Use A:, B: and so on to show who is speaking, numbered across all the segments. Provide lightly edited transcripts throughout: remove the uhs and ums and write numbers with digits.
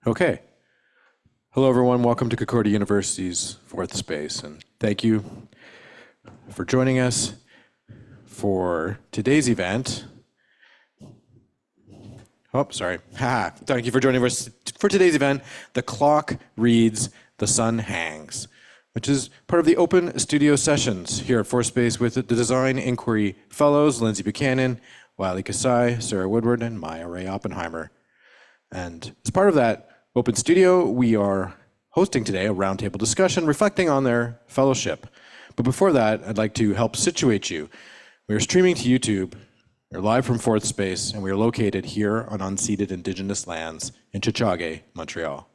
A: Okay. Hello, everyone. Welcome to Concordia University's Fourth Space, and thank you for joining us for today's event. Oh, sorry. Thank you for joining us for today's event, The Clock Reads, The Sun Hangs, which is part of the open studio sessions here at Fourth Space with the DesignInquiry Fellows, Lindsay Buchman, Wylie Kasai, Sarah Woodward, and Maya Ray Oppenheimer. And as part of that open studio, we are hosting today a roundtable discussion reflecting on their fellowship. But before that, I'd like to help situate you. We are streaming to YouTube. We're live from Fourth Space, and we are located here on unceded Indigenous lands in Tiohtià, Montreal.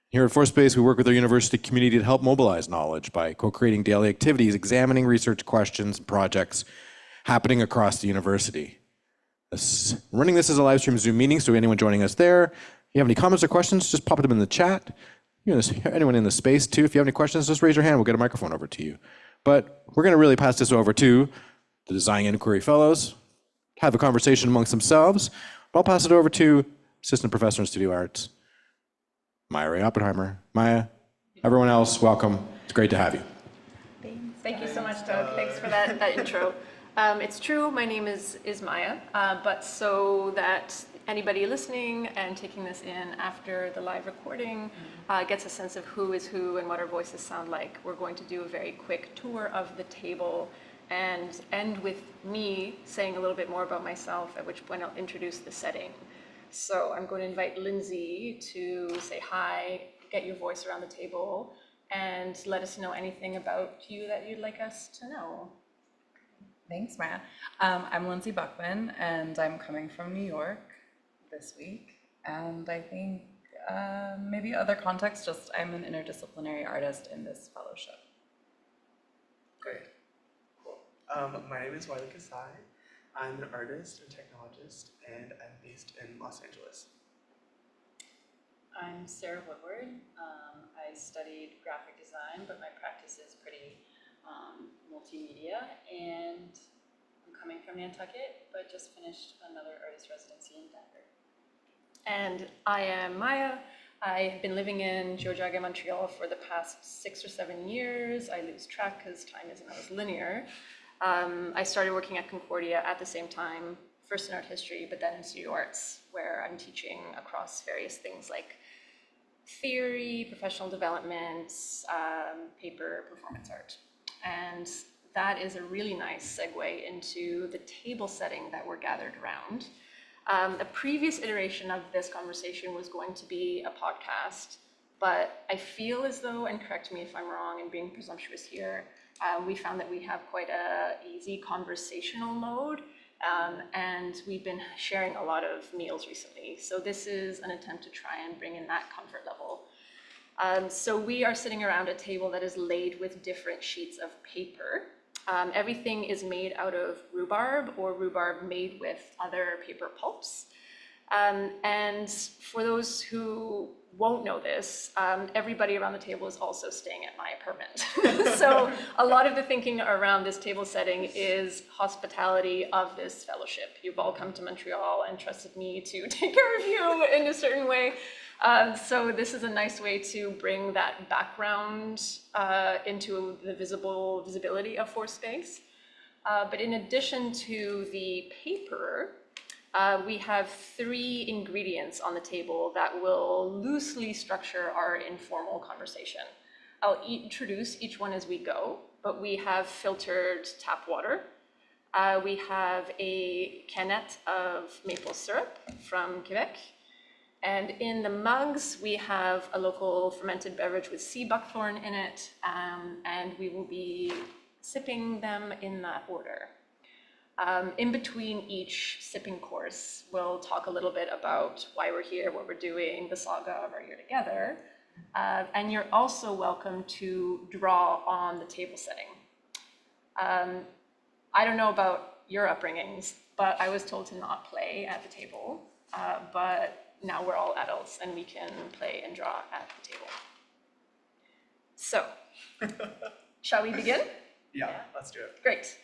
A: Here at Fourth Space, we work with our university community to help mobilize knowledge by co-creating daily activities, examining research questions and projects happening across the university. Running this as a live stream Zoom meeting, so anyone joining us there, if you have any comments or questions, just pop them in the chat. Anyone in the space too, if you have any questions, just raise your hand, we'll get a microphone over to you. But we're gonna really pass this over to the DesignInquiry Fellows, have a conversation amongst themselves. I'll pass it over to Assistant Professor in Studio Arts, Maya Ray Oppenheimer. Maya, everyone else, welcome. It's great to have you.
B: Thank you so much, Doug. Thanks for that intro. It's true, my name is Maya, but so that anybody listening and taking this in after the live recording gets a sense of who is who and what our voices sound like, we're going to do a very quick tour of the table and end with me saying a little bit more about myself, at which point I'll introduce the setting. So I'm going to invite Lindsay to say hi, get your voice around the table, and let us know anything about you that you'd like us to know.
C: Thanks, Maya. I'm Lindsay Buchman, and I'm coming from New York this week. And I think maybe other context, just I'm an interdisciplinary artist in this fellowship.
D: Great, cool. My name is Wylie Kasai. I'm an artist and technologist, and I'm based in Los Angeles.
E: I'm Sarah Woodward. I studied graphic design, but my practice is pretty multimedia, and I'm coming from Nantucket, but just finished another artist residency in Denver.
B: And I am Maya. I've been living in Tiohtià, Montreal for the past 6 or 7 years. I lose track because time isn't always linear. I started working at Concordia at the same time, first in art history, but then in studio arts, where I'm teaching across various things like theory, professional development, paper, performance art. And that is a really nice segue into the table setting that we're gathered around. A previous iteration of this conversation was going to be a podcast, but I feel as though, and correct me if I'm wrong and being presumptuous here, we found that we have quite a easy conversational mode, and we've been sharing a lot of meals recently. So this is an attempt to try and bring in that comfort level. So we are sitting around a table that is laid with different sheets of paper. Everything is made out of rhubarb or rhubarb made with other paper pulps. And for those who won't know this, everybody around the table is also staying at my apartment. So a lot of the thinking around this table setting is hospitality of this fellowship. You've all come to Montreal and trusted me to take care of you in a certain way. So this is a nice way to bring that background into the visibility of Fourth Space. But in addition to the paper, we have 3 ingredients on the table that will loosely structure our informal conversation. I'll introduce each one as we go, but we have filtered tap water. We have a canette of maple syrup from Quebec. And in the mugs, we have a local fermented beverage with sea buckthorn in it, and we will be sipping them in that order. In between each sipping course, we'll talk a little bit about why we're here, what we're doing, the saga of our year together. And you're also welcome to draw on the table setting. I don't know about your upbringings, but I was told to not play at the table, but now we're all adults and we can play and draw at the table. So, shall we begin?
D: Yeah, let's do it.
B: Great.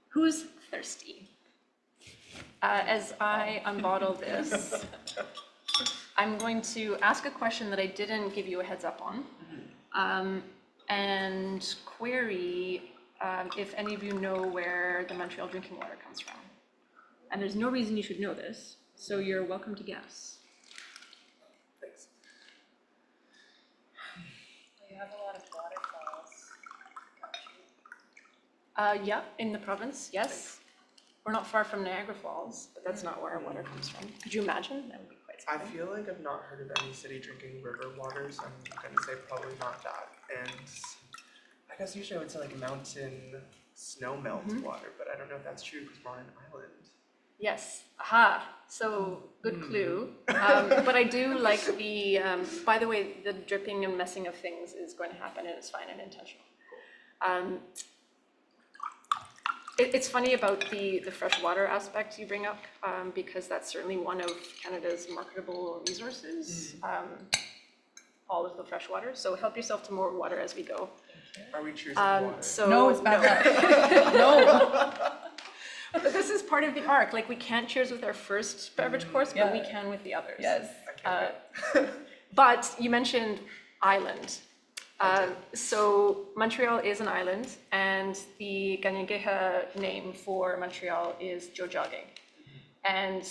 B: Who's thirsty? As I unbottle this, I'm going to ask a question that I didn't give you a heads up on, and query if any of you know where the Montreal drinking water comes from. And there's no reason you should know this, so you're welcome to guess.
D: Thanks.
E: You have a lot of waterfalls, don't you?
B: Yeah, in the province, yes. We're not far from Niagara Falls, but that's not where our water comes from. Could you imagine? That would be quite
D: I
B: something.
D: feel like I've not heard of any city drinking river water, so I'm gonna say probably not that. And I guess usually I would say like mountain snow melt water, but I don't know if that's true because we're on an island.
B: Yes, aha, so good clue. But I do like the, by the way, the dripping and messing of things is going to happen and it's fine and intentional. It's funny about the freshwater aspect you bring up, because that's certainly one of Canada's marketable resources, all of the fresh water. So help yourself to more water as we go.
D: Are we choosing water?
B: So
C: No, it's bad luck. No.
B: But this is part of the arc. Like, we can't cheers with our first beverage course, but we
C: Yeah.
B: can with the others.
C: Yes.
D: I can't
B: But you mentioned island. So Montreal is an island, and the Ganyangeha name for Montreal is Tiohtià. And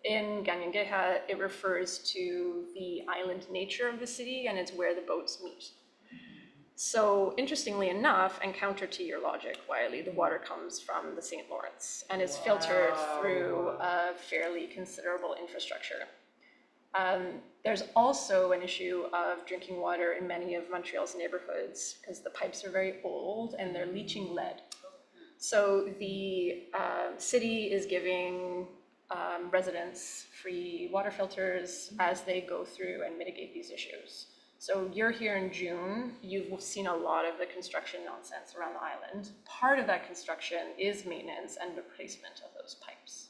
B: in Ganyangeha, it refers to the island nature of the city, and it's where the boats meet. So interestingly enough, and counter to your logic, Wylie, the water comes from the St. Lawrence and is filtered through a fairly considerable infrastructure. There's also an issue of drinking water in many of Montreal's neighborhoods because the pipes are very old and they're leaching lead. So the city is giving residents free water filters as they go through and mitigate these issues. So you're here in June, you've seen a lot of the construction nonsense around the island. Part of that construction is maintenance and replacement of those pipes.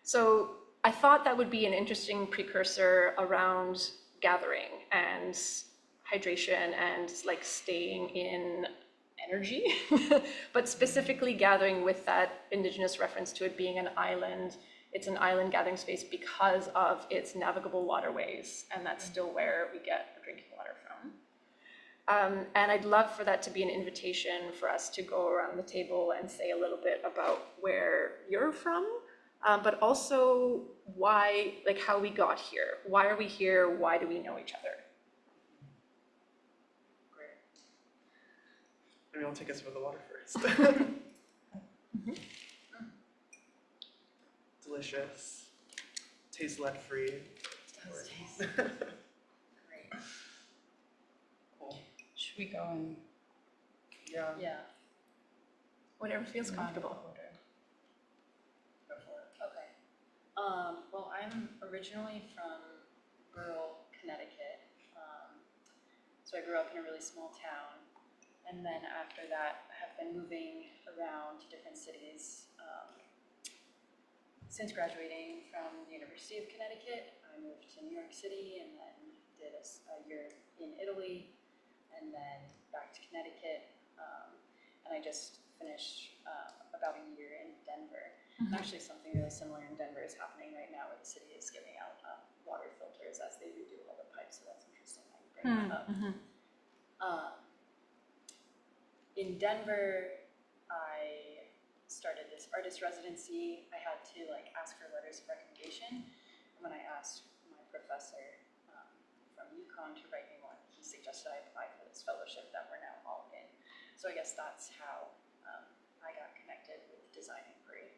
B: So I thought that would be an interesting precursor around gathering and hydration and like staying in energy, but specifically gathering with that Indigenous reference to it being an island. It's an island gathering space because of its navigable waterways, and that's still where we get our drinking water from. And I'd love for that to be an invitation for us to go around the table and say a little bit about where you're from, but also why, like how we got here. Why are we here? Why do we know each other?
D: Great. Maybe I'll take us with the water first. Delicious. Tastes lead-free.
E: Does taste great.
D: Cool.
C: Should we go and
D: Yeah.
E: Yeah,
B: Whatever feels comfortable.
D: Go for it.
E: okay. Well, I'm originally from rural Connecticut. So I grew up in a really small town. And then after that, I have been moving around to different cities. Since graduating from the University of Connecticut, I moved to New York City and then did a year in Italy and then back to Connecticut. And I just finished about a year in Denver. And actually something really similar in Denver is happening right now where the city is giving out water filters as they redo all the pipes, so that's interesting that you bring that up. In Denver, I started this artist residency. I had to like ask for letters of recommendation. And when I asked my professor from UConn to write me one, he suggested I apply for this fellowship that we're now all in. So I guess that's how I got connected with DesignInquiry.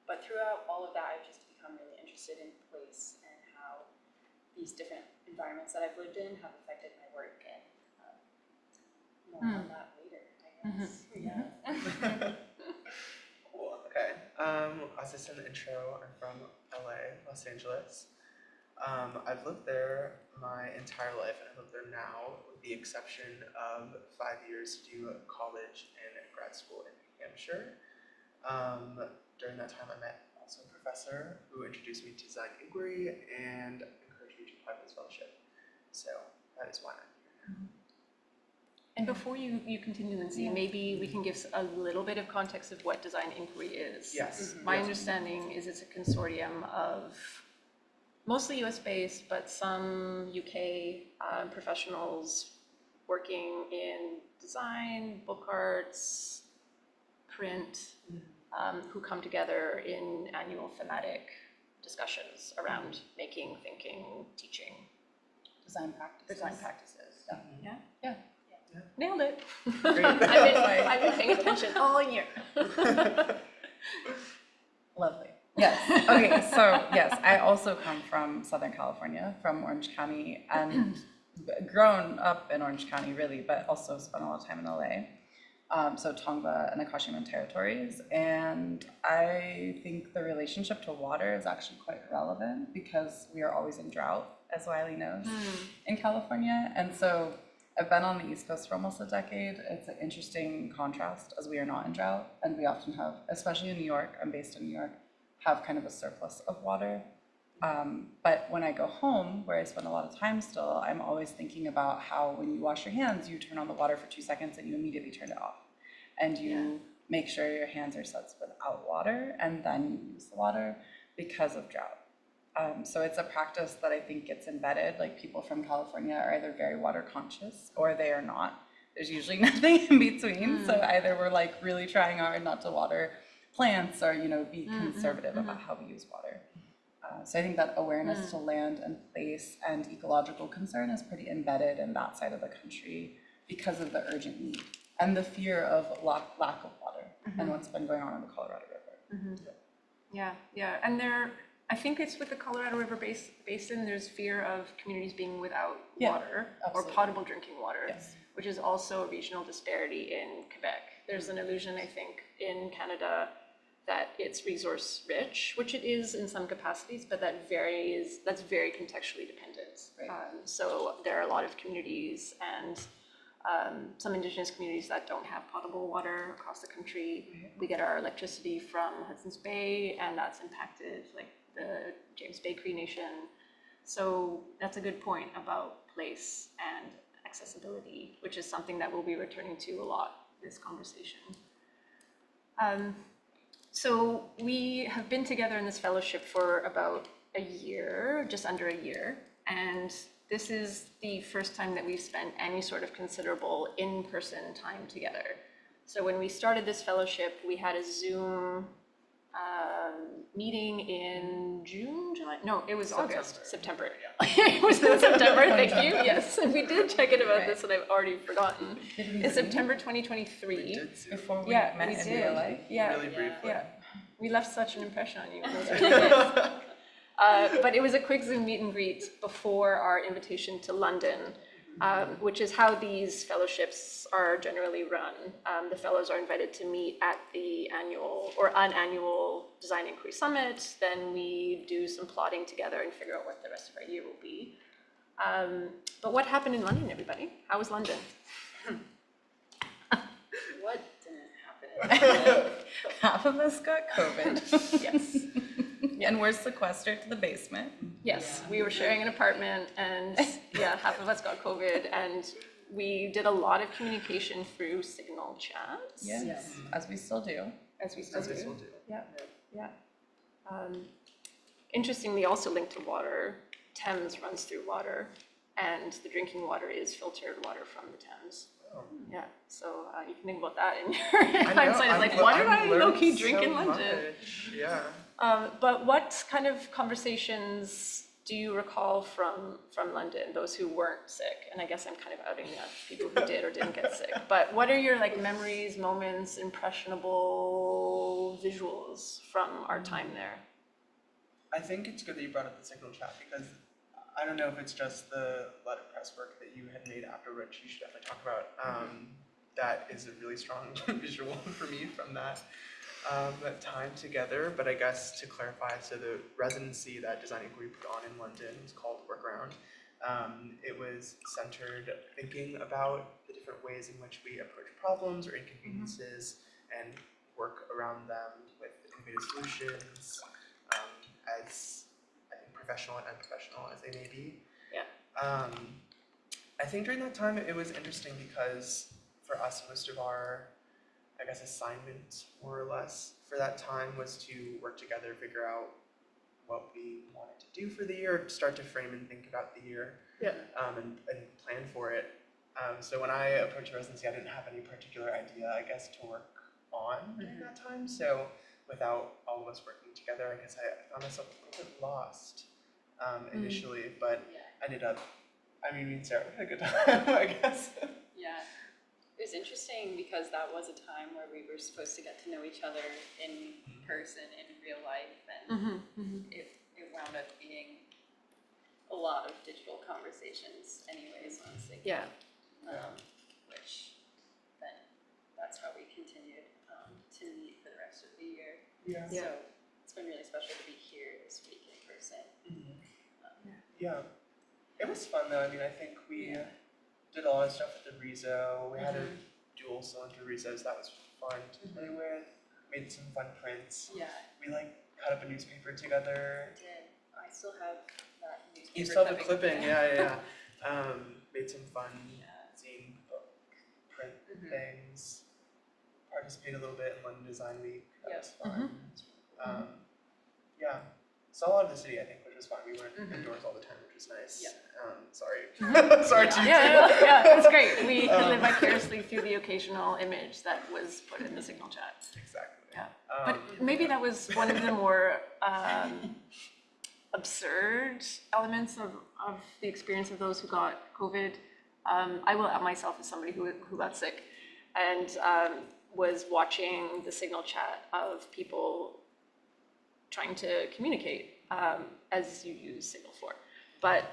E: But throughout all of that, I've just become really interested in place and how these different environments that I've lived in have affected my work, and more on that later, I guess. Yeah.
D: Cool. Okay. As I said in the intro, I'm from LA, Los Angeles. I've lived there my entire life, and I live there now, with the exception of 5 years to do college and grad school in New Hampshire. During that time, I met also a professor who introduced me to DesignInquiry and encouraged me to apply for this fellowship. So that is why I'm here now.
B: And before you continue, Lindsay, maybe we can give a little bit of context of what DesignInquiry is.
D: Yes.
B: My understanding is it's a consortium of mostly US-based, but some UK professionals working in design, book arts, print, who come together in annual thematic discussions around making, thinking, teaching,
C: Design practices.
B: design practices. Yeah?
C: Yeah.
B: Nailed it.
D: Great.
B: I've been paying attention all year.
C: Lovely. Yes. Okay. So yes, I also come from Southern California, from Orange County, and grown up in Orange County, really, but also spent a lot of time in LA. So Tongva and the Kashima territories. And I think the relationship to water is actually quite relevant because we are always in drought, as Wylie knows, in California. And so I've been on the East Coast for almost a decade. It's an interesting contrast as we are not in drought. And we often have, especially in New York, I'm based in New York, have kind of a surplus of water. But when I go home, where I spend a lot of time still, I'm always thinking about how when you wash your hands, you turn on the water for 2 seconds and you immediately turn it off. And you make sure your hands are sudsed without water, and then you use the water because of drought. So it's a practice that I think gets embedded, like people from California are either very water conscious or they are not. There's usually nothing in between. So either we're like really trying hard not to water plants or, be conservative about how we use water. So I think that awareness to land and place and ecological concern is pretty embedded in that side of the country because of the urgent need and the fear of lack of water and what's been going on in the Colorado River.
B: Yeah. And I think it's with the Colorado River Basin, there's fear of communities being without water
C: absolutely.
B: or potable drinking water,
C: Yes.
B: which is also a regional disparity in Quebec. There's an illusion, I think, in Canada that it's resource rich, which it is in some capacities, but that's very contextually dependent.
C: Right.
B: So there are a lot of communities and some Indigenous communities that don't have potable water across the country. We get our electricity from Hudson's Bay, and that's impacted like the James Bay Cree Nation. So that's a good point about place and accessibility, which is something that we'll be returning to a lot this conversation. So we have been together in this fellowship for about a year, just under a year, and this is the first time that we've spent any sort of considerable in-person time together. So when we started this fellowship, we had a Zoom meeting in June, July? No, it was August, September. It was in September, thank you, yes. We did check in about this and I've already forgotten. It's September 2023.
C: Before we
B: Yeah,
C: met
B: we
C: in
B: did.
C: real life.
B: Yeah,
D: Really briefly.
B: yeah. We left such an impression on you. It was really nice. But it was a quick Zoom meet and greet before our invitation to London, which is how these fellowships are generally run. The fellows are invited to meet at the annual or an annual Design Inquiry Summit. Then we do some plotting together and figure out what the rest of our year will be. But what happened in London, everybody? How was London?
E: What didn't happen?
C: Half of us got COVID.
B: Yes.
C: And we're sequestered to the basement.
B: Yes, we were sharing an apartment and half of us got COVID and we did a lot of communication through Signal chats.
C: Yes, as we still do.
B: As we still
D: As we
B: do.
D: still do.
B: Yeah. Interestingly, also linked to water, Thames runs through water and the drinking water is filtered water from the Thames.
D: Oh.
B: Yeah, so you can think about that in your
D: I know,
B: hindsight. It's like, why did I
D: learning
B: low-key drink
D: so
B: in London?
D: much. Yeah.
B: But what kind of conversations do you recall from London, those who weren't sick? And I guess I'm kind of outing the people who did or didn't get sick. But what are your like memories, moments, impressionable visuals from our time there?
D: I think it's good that you brought up the Signal chat because I don't know if it's just the letterpress work that you had made after, which you should definitely talk about. That is a really strong visual for me from that time together. But I guess to clarify, so the residency that Design Inquiry put on in London was called Workaround. It was centered thinking about the different ways in which we approach problems or inconveniences and work around them with innovative solutions, as I think professional and unprofessional as they may be.
B: Yeah.
D: I think during that time it was interesting because for us most of our, I guess, assignment more or less for that time was to work together, figure out what we wanted to do for the year, start to frame and think about the year,
B: Yeah.
D: and plan for it. So when I approached residency, I didn't have any particular idea, I guess, to work on during that time. So without all of us working together, I guess I found myself a little bit lost initially, but ended up, I mean, me and Sarah had a good time, I guess.
E: Yeah, it was interesting because that was a time where we were supposed to get to know each other in person, in real life, and it wound up being a lot of digital conversations anyways, honestly.
B: Yeah.
E: Which then, that's how we continued to meet for the rest of the year.
D: Yeah.
B: Yeah.
E: So it's been really special to be here this week in person.
D: Yeah. It was fun though. I mean, I think we did a lot of stuff with the Rezo. We had a dual cylinder Rezo, so that was fun to play with. Made some fun prints.
E: Yeah,
D: We like cut up a newspaper together.
E: I did. I still have that newspaper
D: You still have the clipping, yeah. Made some fun zine book print things. Participated a little bit in London Design Week. That was fun. Yeah. Saw a lot of the city, I think, which was fun. We weren't indoors all the time, which was nice.
E: Yeah.
D: Sorry. Sorry to you.
B: Yeah, it's great. We can live vicariously through the occasional image that was put in the signal chat.
D: Exactly.
B: Yeah. But maybe that was one of the more absurd elements of the experience of those who got COVID. I will out myself as somebody who got sick and was watching the signal chat of people trying to communicate as you use Signal for. But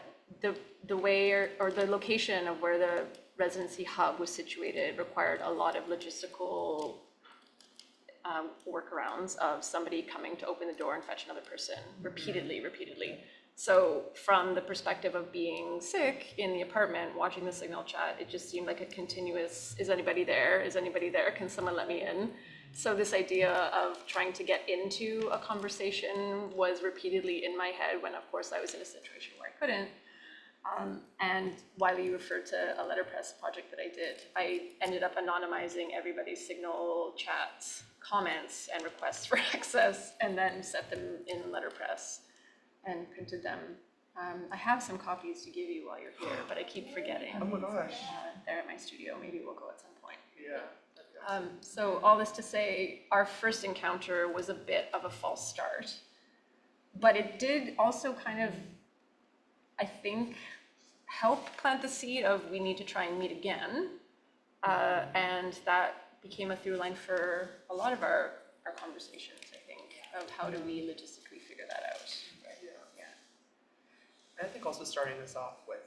B: the way or the location of where the residency hub was situated required a lot of logistical workarounds of somebody coming to open the door and fetch another person repeatedly. So from the perspective of being sick in the apartment, watching the signal chat, it just seemed like a continuous, is anybody there? Is anybody there? Can someone let me in? So this idea of trying to get into a conversation was repeatedly in my head when, of course, I was in a situation where I couldn't. And while you referred to a letterpress project that I did, I ended up anonymizing everybody's signal chats, comments, and requests for access, and then set them in letterpress and printed them. I have some copies to give you while you're here, but I keep forgetting.
D: Oh my gosh.
B: They're at my studio. Maybe we'll go at some point.
D: Yeah.
B: So all this to say, our first encounter was a bit of a false start, but it did also kind of, I think, help plant the seed of we need to try and meet again. And that became a through line for a lot of our conversations, I think, of how do we logistically figure that out.
D: And I think also starting this off with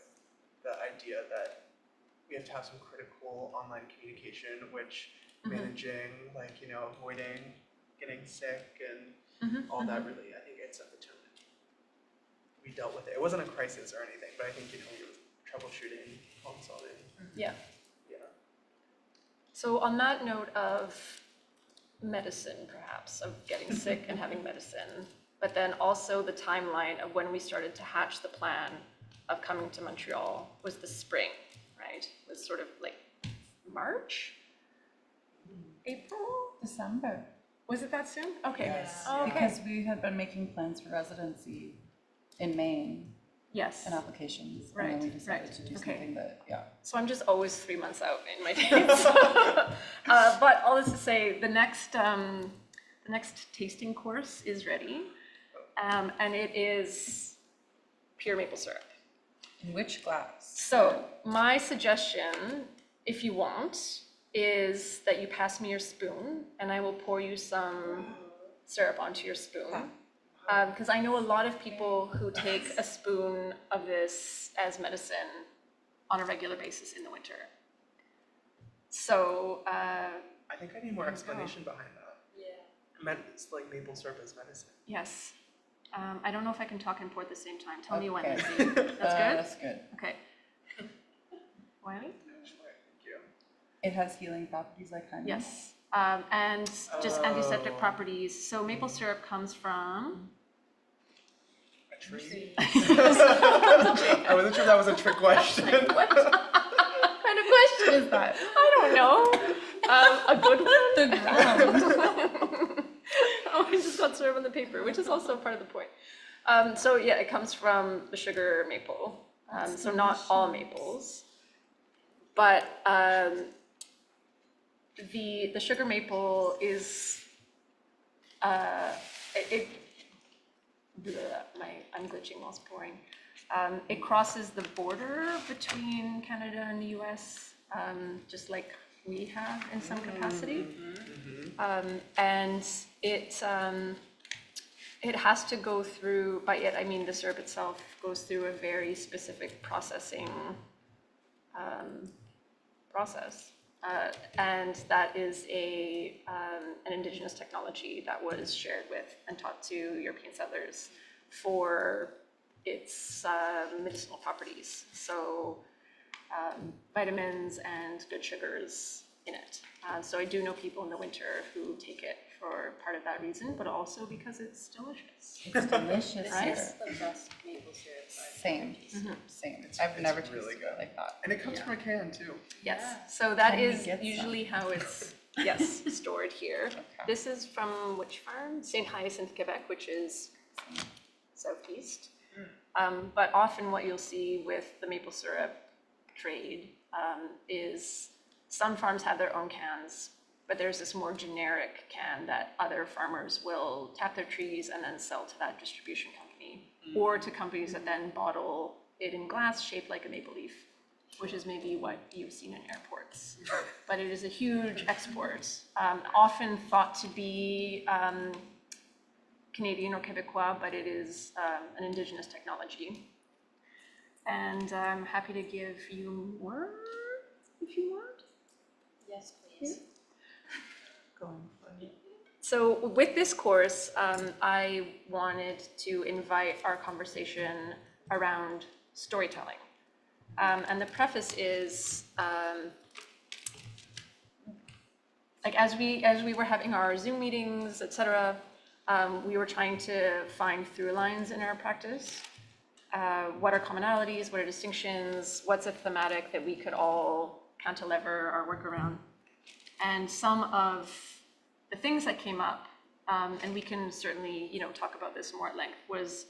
D: the idea that we have to have some critical online communication, which managing, avoiding getting sick and all that really, I think it set the tone. We dealt with it. It wasn't a crisis or anything, but I think, we were troubleshooting, problem solving.
B: Yeah.
D: Yeah.
B: So on that note of medicine, perhaps, of getting sick and having medicine, but then also the timeline of when we started to hatch the plan of coming to Montreal was the spring, right? It was sort of like March? April?
C: December.
B: Was it that soon? Okay.
D: Yes.
B: Oh, okay.
C: Because we had been making plans for residency in Maine
B: Yes.
C: and applications,
B: Right,
C: and then we decided
B: right.
C: to do
B: Okay.
C: something that,
B: So I'm just always 3 months out in my dates. But all this to say, the next tasting course is ready, and it is pure maple syrup.
C: In which glass?
B: So my suggestion, if you want, is that you pass me your spoon, and I will pour you some syrup onto your spoon. Because I know a lot of people who take a spoon of this as medicine on a regular basis in the winter. So,
D: I think I need more explanation behind that.
E: Yeah.
D: It's like maple syrup as medicine.
B: yes. I don't know if I can talk and pour at the same time. Tell me when,
C: Okay.
B: Lindsay. That's good?
C: That's good.
B: Okay. Wylie?
D: Sure, thank you.
C: It has healing properties like honey.
B: Yes. And just antiseptic properties. So maple syrup comes from...
D: A tree? I wasn't sure that was a trick question.
B: What kind of question is that? I don't know. A good one?
C: The ground.
B: Oh, I just got syrup on the paper, which is also part of the point. So yeah, it comes from the sugar maple. So not all maples, but the sugar maple is I'm glitching whilst pouring. It crosses the border between Canada and the US, just like we have in some capacity. And it has to go through, by it I mean the syrup itself goes through a very specific processing process. And that is an indigenous technology that was shared with and taught to European settlers for its medicinal properties. So vitamins and good sugars in it. So I do know people in the winter who take it for part of that reason, but also because it's delicious.
C: It's delicious
B: Right?
C: syrup.
E: The best maple syrup.
C: Same, same. I've never tasted
D: really
C: it
D: good.
C: like that.
D: And it comes from a can too.
B: Yes, so that
C: Can we
B: is
C: get some?
B: usually how it's, yes, stored here.
C: Okay.
B: This is from which farm? St. Hyacinthe, Quebec, which is southeast. But often what you'll see with the maple syrup trade is some farms have their own cans, but there's this more generic can that other farmers will tap their trees and then sell to that distribution company, or to companies that then bottle it in glass shaped like a maple leaf, which is maybe what you've seen in airports. But it is a huge export, often thought to be Canadian or Quebecois, but it is an indigenous technology. And I'm happy to give you more if you want.
E: Yes, please.
C: Going for it.
B: So with this course, I wanted to invite our conversation around storytelling. And the preface is, like as we were having our Zoom meetings, etc., we were trying to find through lines in our practice. What are commonalities? What are distinctions? What's a thematic that we could all cantilever or work around? And some of the things that came up, and we can certainly, talk about this more at length, was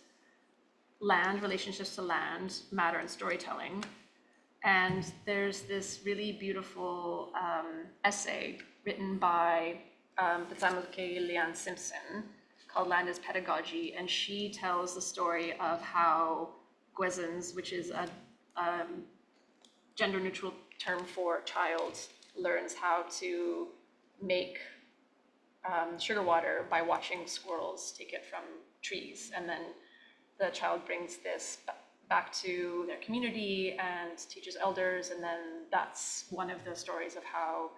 B: land, relationships to land, matter, and storytelling. And there's this really beautiful essay written by Leanne Simpson called Land as Pedagogy, and she tells the story of how Gwezens, which is a gender-neutral term for child, learns how to make sugar water by watching squirrels take it from trees, and then the child brings this back to their community and teaches elders, and then that's one of the stories of how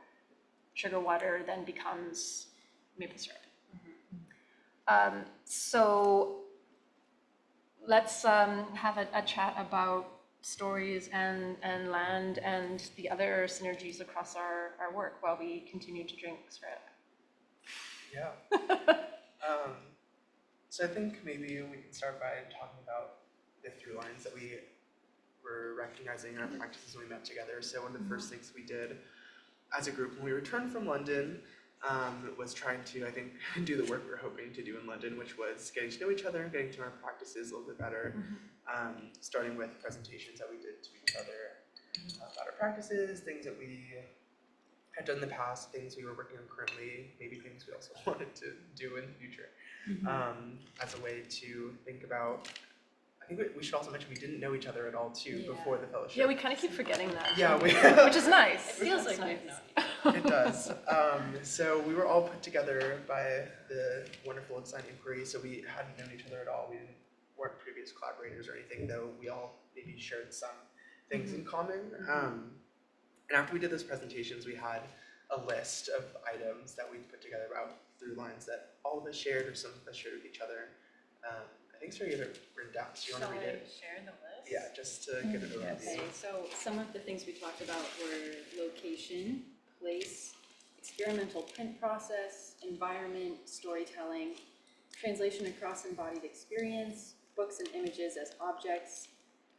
B: sugar water then becomes maple syrup. So let's have a chat about stories and land and the other synergies across our work while we continue to drink syrup.
D: Yeah. So I think maybe we can start by talking about the through lines that we were recognizing in our practices when we met together. So one of the first things we did as a group when we returned from London was trying to, I think, do the work we were hoping to do in London, which was getting to know each other, getting to know our practices a little bit better, starting with presentations that we did to each other about our practices, things that we had done in the past, things we were working on currently, maybe things we also wanted to do in the future, as a way to think about. I think we should also mention we didn't know each other at all too before the fellowship.
B: Yeah, we kind of keep forgetting that.
D: Yeah,
B: which is nice.
E: It feels like
B: nice.
E: we've known.
D: It does. So we were all put together by the wonderful DesignInquiry, so we hadn't known each other at all. We weren't previous collaborators or anything, though we all maybe shared some things in common. And after we did those presentations, we had a list of items that we put together about through lines that all of us shared or some of us shared with each other. I think Sarah, you have it written down, so you want to read it?
E: Share the list?
D: Yeah, just to give it overview.
E: Okay, so some of the things we talked about were location, place, experimental print process, environment, storytelling, translation across embodied experience, books and images as objects,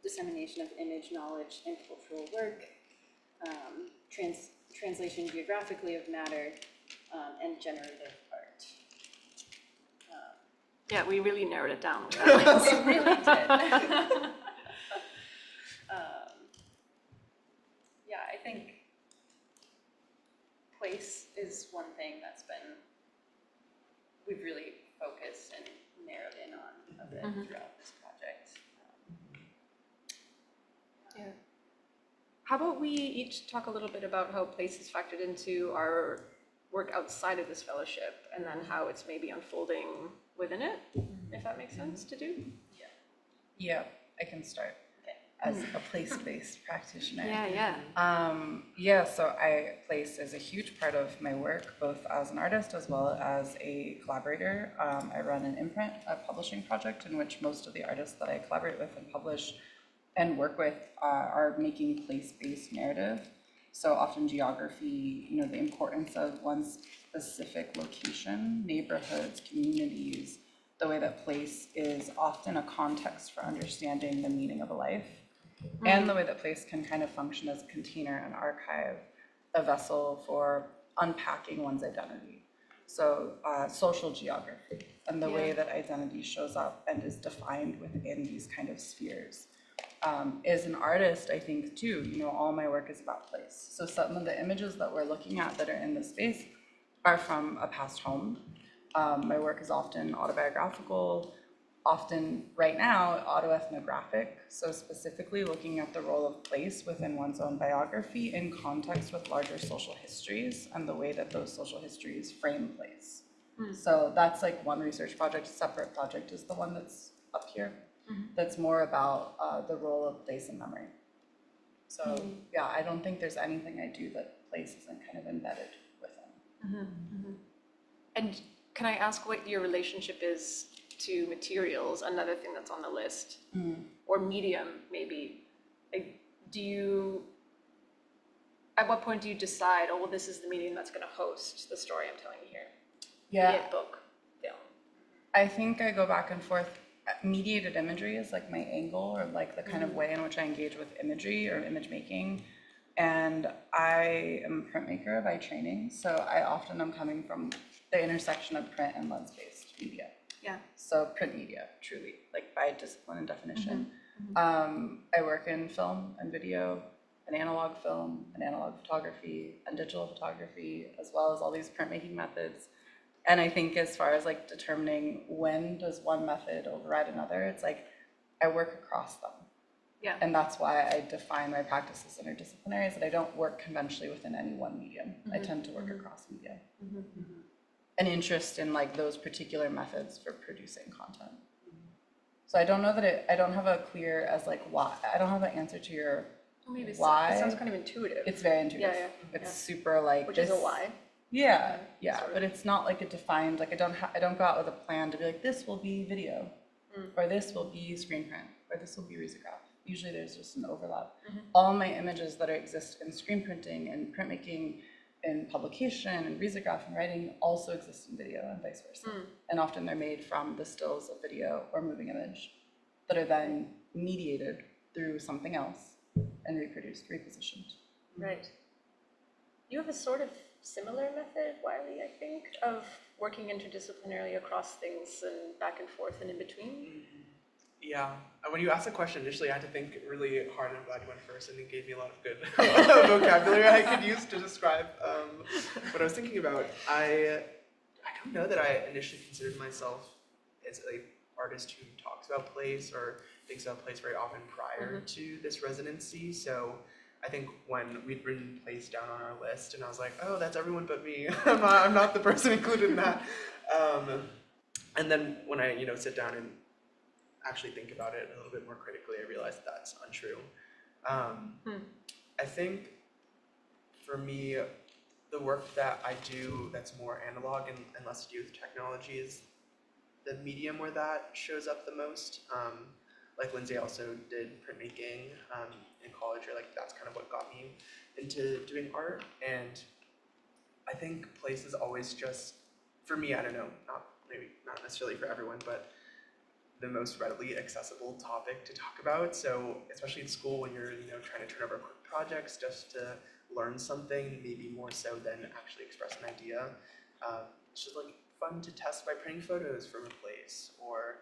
E: dissemination of image, knowledge, and cultural work, translation geographically of matter, and generative art.
B: Yeah, we really narrowed it down with that lens.
E: We really did. Yeah, I think place is one thing that's been, we've really focused and narrowed in on a bit throughout this project.
B: Yeah. How about we each talk a little bit about how place is factored into our work outside of this fellowship, and then how it's maybe unfolding within it, if that makes sense to do?
C: Yeah, I can start as a place-based practitioner.
B: Yeah.
C: So place is a huge part of my work, both as an artist as well as a collaborator. I run an imprint, a publishing project in which most of the artists that I collaborate with and publish and work with are making place-based narrative. So often geography, the importance of one specific location, neighborhoods, communities, the way that place is often a context for understanding the meaning of a life, and the way that place can kind of function as a container, an archive, a vessel for unpacking one's identity. So social geography and the way that identity shows up and is defined within these kind of spheres. As an artist, I think too, all my work is about place. So some of the images that we're looking at that are in this space are from a past home. My work is often autobiographical, often right now autoethnographic, so specifically looking at the role of place within one's own biography in context with larger social histories and the way that those social histories frame place. So that's like one research project. A separate project is the one that's up here. That's more about the role of place in memory. So yeah, I don't think there's anything I do that place isn't kind of embedded within.
B: And can I ask what your relationship is to materials, another thing that's on the list, or medium maybe? Like, at what point do you decide, oh, well, this is the medium that's going to host the story I'm telling you here?
C: Yeah.
B: Be it book, film.
C: I think I go back and forth. Mediated imagery is like my angle, or like the kind of way in which I engage with imagery or image making. And I am a printmaker by training, so I often am coming from the intersection of print and lens-based media.
B: Yeah.
C: So print media, truly, like by discipline and definition. I work in film and video, and analog film, and analog photography, and digital photography, as well as all these printmaking methods. And I think as far as like determining when does one method override another, it's like I work across them.
B: Yeah.
C: And that's why I define my practice as interdisciplinary, is that I don't work conventionally within any one medium. I tend to work across media. An interest in like those particular methods for producing content. So I don't know that I don't have a clear as like why. I don't have an answer to your
B: Maybe
C: why.
B: it sounds kind of intuitive.
C: It's very intuitive.
B: Yeah.
C: It's super like
B: Which is a why.
C: Yeah,
B: sort of.
C: but it's not like a defined, like I don't go out with a plan to be like, this will be video, or this will be screen print, or this will be risograph. Usually there's just an overlap. All my images that exist in screen printing and printmaking and publication and risograph and writing also exist in video and vice versa. And often they're made from the stills of video or moving image that are then mediated through something else and reproduced, repositioned.
B: Right. You have a sort of similar method, Wylie, I think, of working interdisciplinarily across things and back and forth and in between.
D: Yeah. When you asked the question initially, I had to think really hard, and I'm glad you went first, and it gave me a lot of good vocabulary I could use to describe what I was thinking about. I don't know that I initially considered myself as an artist who talks about place or thinks about place very often prior to this residency. So I think when we'd written place down on our list, and I was like, oh, that's everyone but me. I'm not the person included in that. And then when I sit down and actually think about it a little bit more critically, I realized that's untrue. I think for me, the work that I do that's more analog and less to do with technology is the medium where that shows up the most. Like Lindsay also did printmaking in college, or like that's kind of what got me into doing art. And I think place is always just, for me, I don't know, not necessarily for everyone, but the most readily accessible topic to talk about. So especially in school when you're trying to turn over quick projects just to learn something, maybe more so than actually express an idea, it's just like fun to test by printing photos from a place, or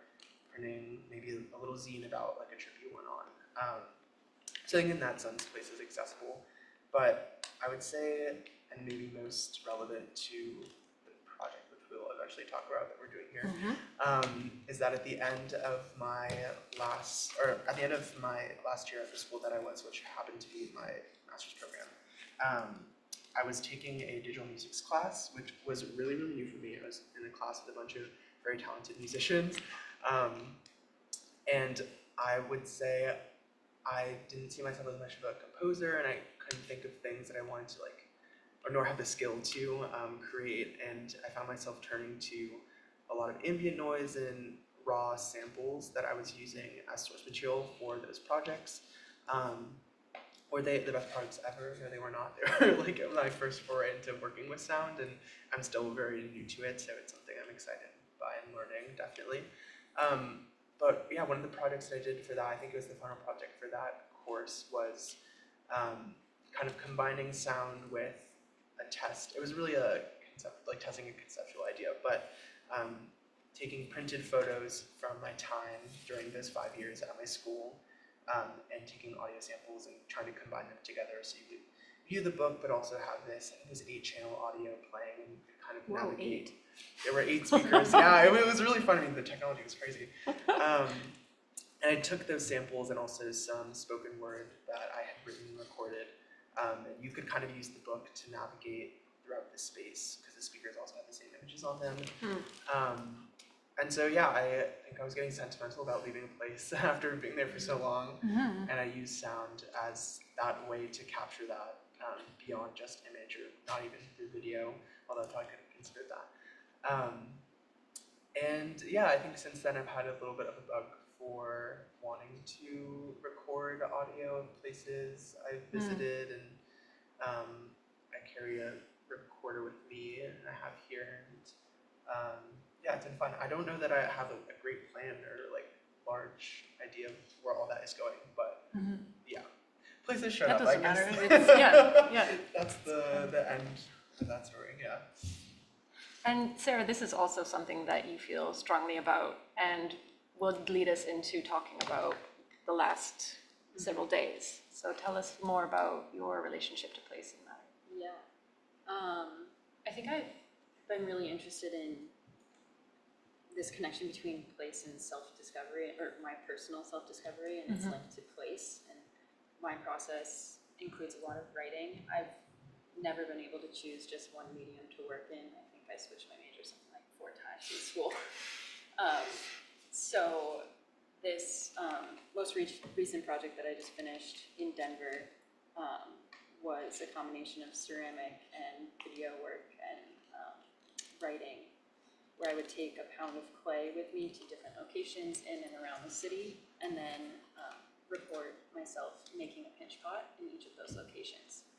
D: printing maybe a little zine about like a trip you went on. So I think in that sense, place is accessible. But I would say, and maybe most relevant to the project, which we'll eventually talk about that we're doing here, is that at the end of my last year at the school that I was, which happened to be my master's program, I was taking a digital music class, which was really, really new for me. I was in a class with a bunch of very talented musicians. And I would say I didn't see myself as much of a composer, and I couldn't think of things that I wanted to nor have the skill to create. And I found myself turning to a lot of ambient noise and raw samples that I was using as source material for those projects. Were they the best projects ever? No, they were not. They were like my first foray into working with sound, and I'm still very new to it, so it's something I'm excited by and learning, definitely. But yeah, one of the projects that I did for that, I think it was the final project for that course, was kind of combining sound with a test. It was really a concept, like testing a conceptual idea, but taking printed photos from my time during those 5 years at my school, and taking audio samples and trying to combine them together so you could view the book, but also have this, I think it was 8-channel audio playing, and you could kind of navigate. There were 8 speakers. Yeah, it was really fun. I mean, the technology was crazy. And I took those samples and also some spoken word that I had written and recorded. And you could kind of use the book to navigate throughout the space, because the speakers also had the same images on them. And so, yeah, I think I was getting sentimental about leaving a place after being there for so long. And I used sound as that way to capture that beyond just image, or not even through video, although I could have considered that. And yeah, I think since then I've had a little bit of a bug for wanting to record audio of places I've visited, and I carry a recorder with me, and I have here, and yeah, it's been fun. I don't know that I have a great plan or large idea of where all that is going, but yeah, places showed up, I guess.
B: That doesn't matter. Yeah.
D: That's the end of that story, yeah.
B: And Sarah, this is also something that you feel strongly about, and will lead us into talking about the last several days. So tell us more about your relationship to place in that.
E: Yeah. I think I've been really interested in this connection between place and self-discovery, or my personal self-discovery, and its link to place. And my process includes a lot of writing. I've never been able to choose just one medium to work in. I think I switched my major something like 4 times in school. So this most recent project that I just finished in Denver was a combination of ceramic and video work and writing, where I would take a pound of clay with me to different locations in and around the city, and then record myself making a pinch pot in each of those locations.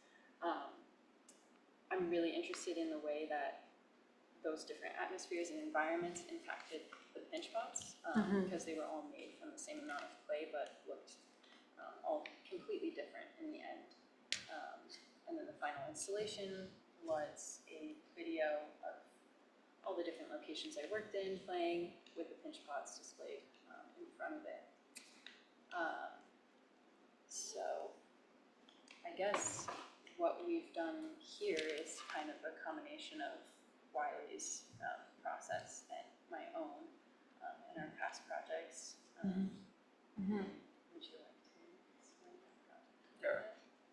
E: I'm really interested in the way that those different atmospheres and environments impacted the pinch pots, because they were all made from the same amount of clay, but looked all completely different in the end. And then the final installation was a video of all the different locations I worked in, playing with the pinch pots displayed in front of it. So I guess what we've done here is kind of a combination of Wylie's process and my own in our past projects. Would you like to explain that project?
D: Sure.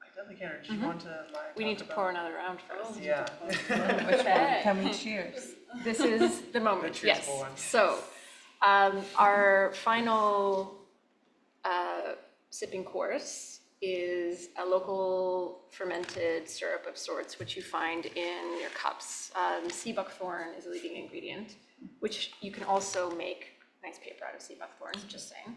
D: I definitely can. Or do you want to?
B: We need to pour another round first.
D: Yeah.
C: Which one? Can we cheers?
B: This is the moment,
D: The
B: yes.
D: cheersful one.
B: So, our final sipping course is a local fermented syrup of sorts, which you find in your cups. Sea buckthorn is a leading ingredient, which you can also make nice paper out of sea buckthorn, just saying.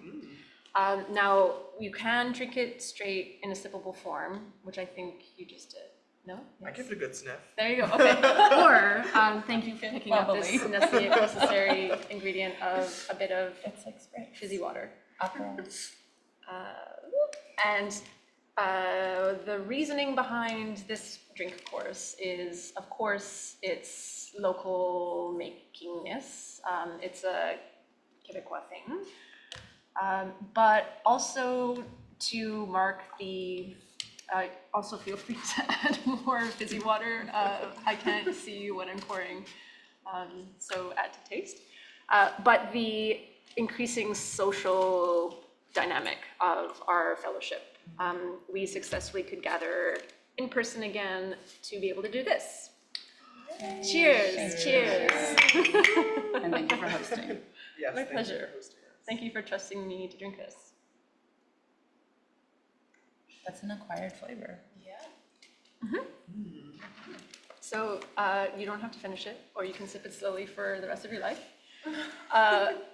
B: Now, you can drink it straight in a sippable form, which I think you just did. No?
D: I give it a good sniff.
B: There you go, okay. Or, thank you for picking up this necessary ingredient of a bit of
C: It's like Sprite.
B: fizzy water.
C: Apple.
B: And The reasoning behind this drink course is, of course, it's local makingness. It's a Quebecois thing, but also to mark the. Also, feel free to add more fizzy water. I can't see what I'm pouring, so add to taste. But the increasing social dynamic of our fellowship. We successfully could gather in person again to be able to do this. Yay. Cheers, cheers.
C: And thank you for hosting.
D: Yes,
B: My
D: thank you
B: pleasure.
D: for hosting us.
B: Thank you for trusting me to drink this.
C: That's an acquired flavor.
E: Yeah.
B: So you don't have to finish it, or you can sip it slowly for the rest of your life.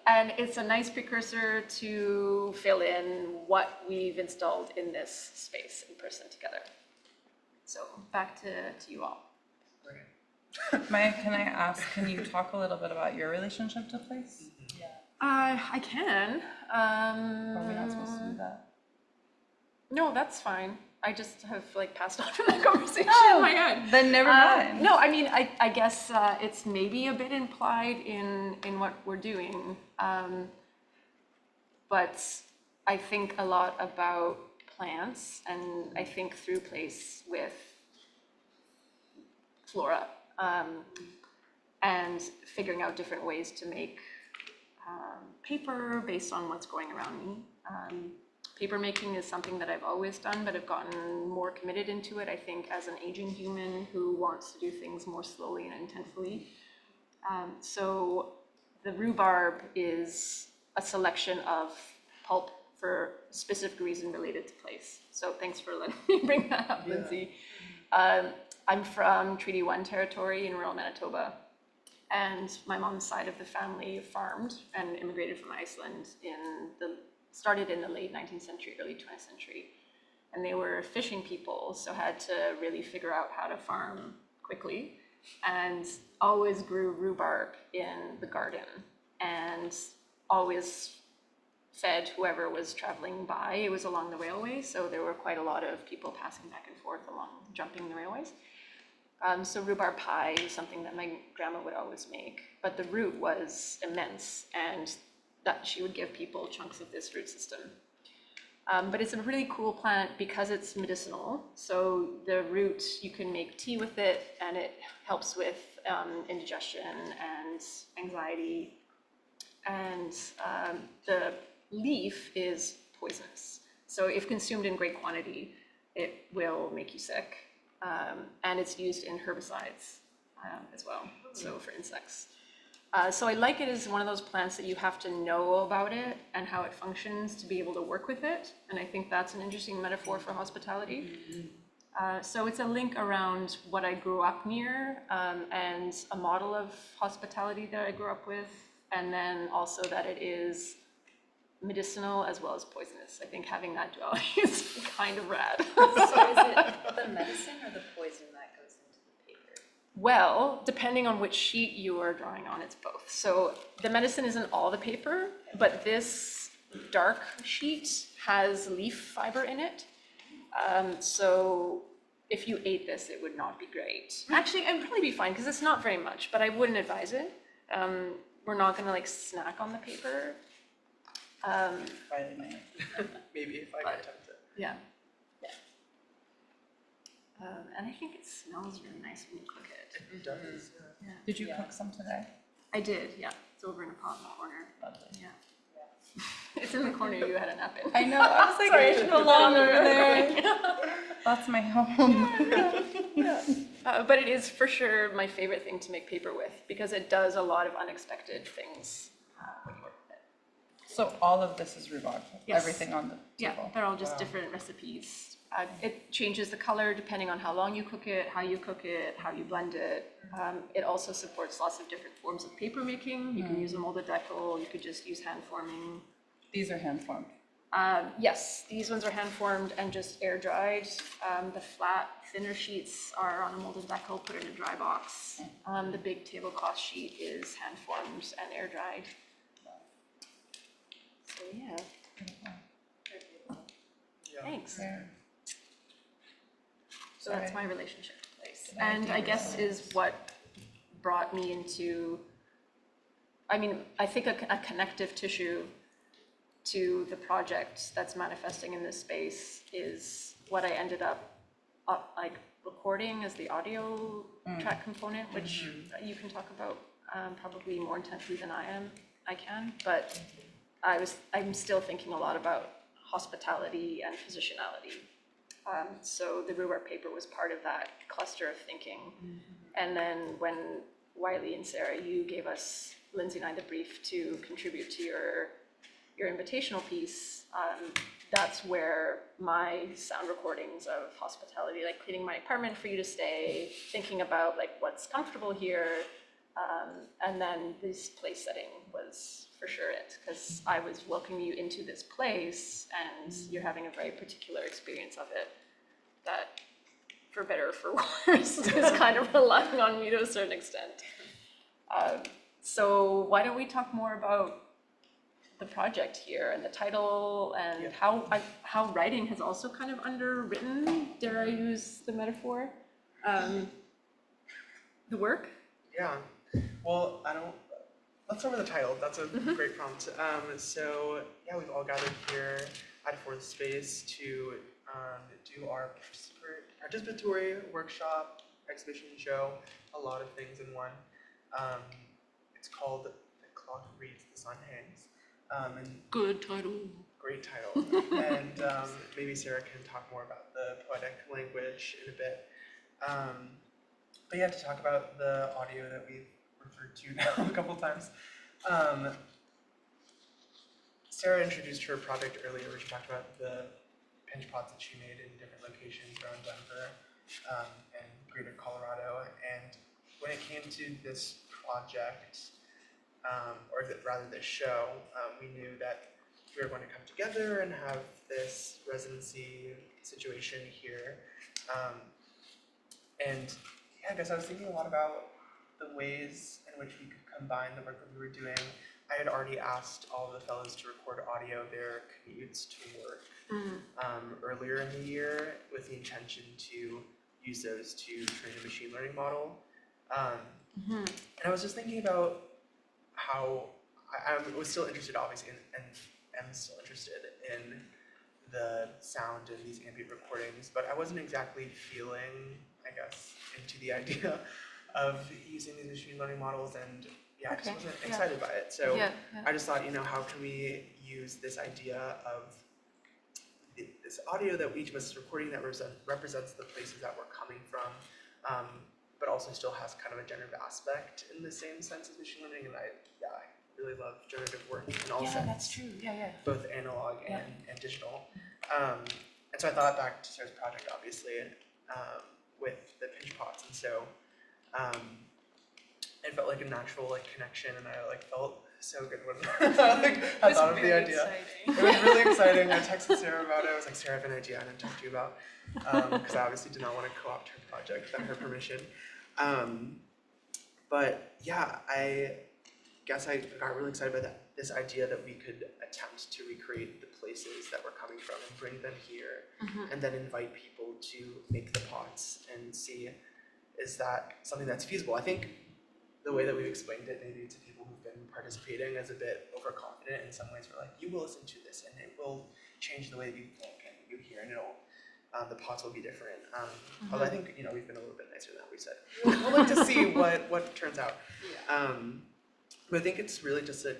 B: And it's a nice precursor to fill in what we've installed in this space in person together. So back to you all.
D: Great.
C: Maya, can I ask, can you talk a little bit about your relationship to place?
E: Yeah.
B: I can.
C: Or are we not supposed to do that?
B: No, that's fine. I just have like passed on from that conversation in my head.
C: Then never mind.
B: No, I mean, I guess it's maybe a bit implied in what we're doing. But I think a lot about plants, and I think through place with flora, and figuring out different ways to make paper based on what's going around me. Paper making is something that I've always done, but I've gotten more committed into it, I think, as an aging human who wants to do things more slowly and intentfully. So the rhubarb is a selection of pulp for a specific reason related to place. So thanks for letting me bring that up, Lindsay. I'm from Treaty 1 territory in rural Manitoba, and my mom's side of the family farmed and immigrated from Iceland started in the late 19th century, early 20th century. And they were fishing people, so had to really figure out how to farm quickly, and always grew rhubarb in the garden, and always fed whoever was traveling by. It was along the railway, so there were quite a lot of people passing back and forth along, jumping the railways. So rhubarb pie is something that my grandma would always make, but the root was immense, and that she would give people chunks of this root system. But it's a really cool plant because it's medicinal. So the root, you can make tea with it, and it helps with indigestion and anxiety. And the leaf is poisonous. So if consumed in great quantity, it will make you sick. And it's used in herbicides as well, so for insects. So I like it as one of those plants that you have to know about it and how it functions to be able to work with it. And I think that's an interesting metaphor for hospitality. So it's a link around what I grew up near, and a model of hospitality that I grew up with, and then also that it is medicinal as well as poisonous. I think having that duality is kind of rad.
E: So is it the medicine or the poison that goes into the paper?
B: Well, depending on which sheet you are drawing on, it's both. So the medicine isn't all the paper, but this dark sheet has leaf fiber in it. So if you ate this, it would not be great. Actually, it'd probably be fine because it's not very much, but I wouldn't advise it. We're not gonna like snack on the paper.
C: Wylie might.
D: Maybe if I get tempted.
B: Yeah. And I think it smells really nice when you cook it.
D: It does.
B: Yeah.
C: Did you cook some today?
B: I did, yeah. It's over in a pot in the corner.
C: Lovely.
B: Yeah. It's in the corner you had a nap in.
C: I know, I was like, I should belong over there. That's my home.
B: But it is for sure my favorite thing to make paper with because it does a lot of unexpected things when you work with it.
C: So all of this is rhubarb,
B: Yes.
C: everything on the
B: Yeah,
C: table.
B: they're all just different recipes. It changes the color depending on how long you cook it, how you cook it, how you blend it. It also supports lots of different forms of paper making. You can use a molded decal, you could just use hand forming.
C: These are hand formed.
B: Yes, these ones are hand formed and just air dried. The flat, thinner sheets are on a molded decal, put in a dry box. The big tablecloth sheet is hand formed and air dried. So yeah,
D: Yeah.
B: thanks.
C: Yeah.
B: So that's my relationship to place. And I guess is what brought me into, I mean, I think a connective tissue to the project that's manifesting in this space is what I ended up like recording as the audio track component, which you can talk about probably more intensely than I can, but I'm still thinking a lot about hospitality and positionality. So the Woodward paper was part of that cluster of thinking. And then when Wylie and Sarah, you gave us, Lindsay and I, the brief to contribute to your invitational piece, that's where my sound recordings of hospitality, like cleaning my apartment for you to stay, thinking about like what's comfortable here, and then this place setting was for sure it, because I was welcoming you into this place and you're having a very particular experience of it that, for better or for worse, is kind of relying on me to a certain extent. So why don't we talk more about the project here and the title and how writing has also kind of underwritten, dare I use the metaphor, the work?
D: Yeah. Well, let's start with the title. That's a great prompt. So yeah, we've all gathered here at Fourth Space to do our participatory workshop, exhibition, show, a lot of things in one. It's called The Clock Reads, the Sun Hangs. And
B: Good title.
D: great title. And maybe Sarah can talk more about the poetic language in a bit. But yeah, to talk about the audio that we've referred to now a couple times. Sarah introduced her project earlier, where she talked about the pinch pots that she made in different locations around Denver and greater Colorado. And when it came to this project, or rather this show, we knew that we were going to come together and have this residency situation here. And yeah, I guess I was thinking a lot about the ways in which we could combine the work that we were doing. I had already asked all of the fellows to record audio of their commutes to work earlier in the year with the intention to use those to train a machine learning model. And I was just thinking about how I was still interested, obviously, and am still interested in the sound in these ambient recordings, but I wasn't exactly feeling, I guess, into the idea of using these machine learning models, and I just wasn't excited by it. So I just thought, how can we use this idea of this audio that each of us is recording that represents the places that we're coming from, but also still has kind of a generative aspect in the same sense as machine learning. And I really love generative work in all sense.
B: Yeah, that's true.
D: Both analog and digital. And so I thought back to Sarah's project, obviously, with the pinch pots, and so it felt like a natural connection, and I felt so good when I thought of the idea. It was really exciting. I texted Sarah about it. I was like, Sarah, I have an idea I didn't talk to you about, because I obviously did not want to co-opt her project without her permission. But yeah, I guess I got really excited by this idea that we could attempt to recreate the places that we're coming from and bring them here, and then invite people to make the pots and see, is that something that's feasible? I think the way that we've explained it maybe to people who've been participating is a bit overconfident in some ways. We're like, you will listen to this and it will change the way you think and you hear, and it'll the pots will be different. Although I think we've been a little bit nicer than that. We said we'll like to see what turns out. But I think it's really just a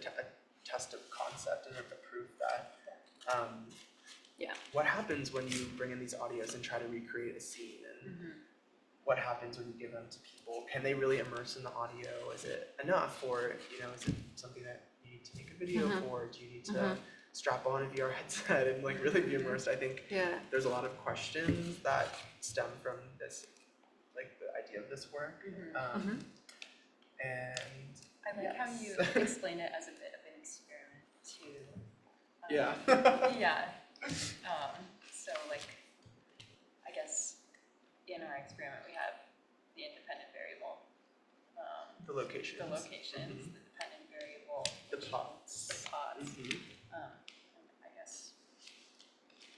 D: test of concept and a proof that what happens when you bring in these audios and try to recreate a scene, and what happens when you give them to people? Can they really immerse in the audio? Is it enough, or is it something that you need to make a video for? Do you need to strap on a VR headset and really be immersed? I think there's a lot of questions that stem from this, the idea of this work, and
E: I like how you explain it as a bit of an experiment too. So I guess in our experiment we have the independent variable,
D: the locations,
E: the dependent variable,
D: the pots.
E: And I guess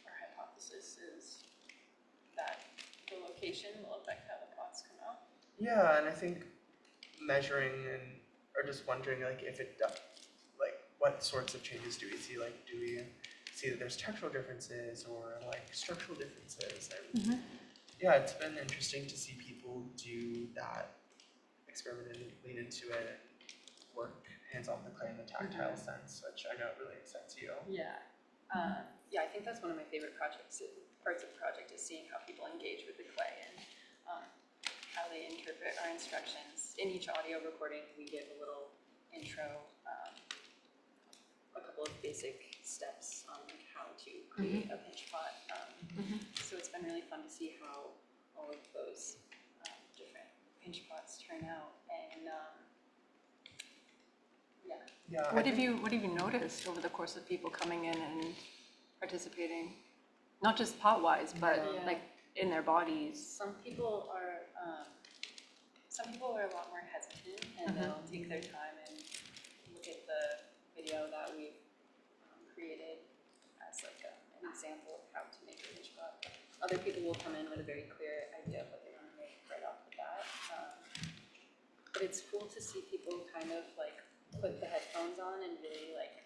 E: our hypothesis is that the location will affect how the pots come out.
D: Yeah, and I think measuring or just wondering like if it does, like what sorts of changes do we see? Like do we see that there's textural differences or like structural differences? And yeah, it's been interesting to see people do that experiment and lean into it and work hands-on with the clay in the tactile sense, which I know really excites you.
E: Yeah. Yeah, I think that's one of my favorite parts of the project is seeing how people engage with the clay and how they interpret our instructions. In each audio recording, we give a little intro, a couple of basic steps on how to create a pinch pot. So it's been really fun to see how all of those different pinch pots turn out. And
D: Yeah.
B: What have you noticed over the course of people coming in and participating? Not just pot-wise, but
E: Yeah.
B: like in their bodies.
E: some people are a lot more hesitant, and they'll take their time and look at the video that we've created as like an example of how to make a pinch pot. Other people will come in with a very clear idea of what they want to make right off the bat. But it's cool to see people kind of like put the headphones on and really like,